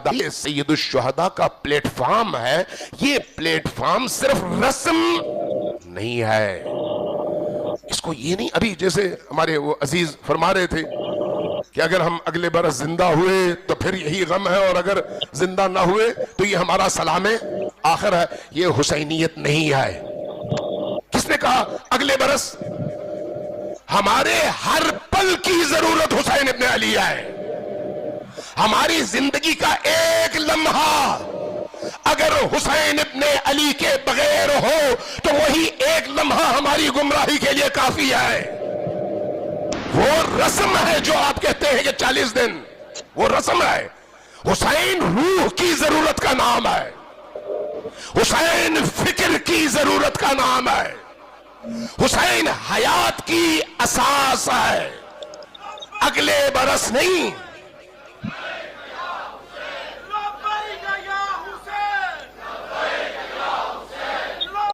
شہداء، یہ سید الشہداء کا پلیٹ فارم ہے. یہ پلیٹ فارم صرف رسم نہیں ہے. اس کو یہ نہیں، ابھی جیسے ہمارے وہ عزیز فرما رہے تھے کہ اگر ہم اگلے برس زندہ ہوئے تو پھر یہی غم ہے، اور اگر زندہ نہ ہوئے تو یہ ہمارا سلام آخر ہے. یہ حسینیت نہیں ہے. کس نے کہا اگلے برس؟ ہمارے ہر پل کی ضرورت حسین ابن علی ہے. ہماری زندگی کا ایک لمحہ اگر حسین ابن علی کے بغیر ہو تو وہی ایک لمحہ ہماری گمراہی کے لیے کافی ہے. وہ رسم ہے جو آپ کہتے ہیں کہ 40 دن، وہ رسم ہے. حسین روح کی ضرورت کا نام ہے. حسین فکر کی ضرورت کا نام ہے. حسین حیات کی اساس ہے. اگلے برس نہیں،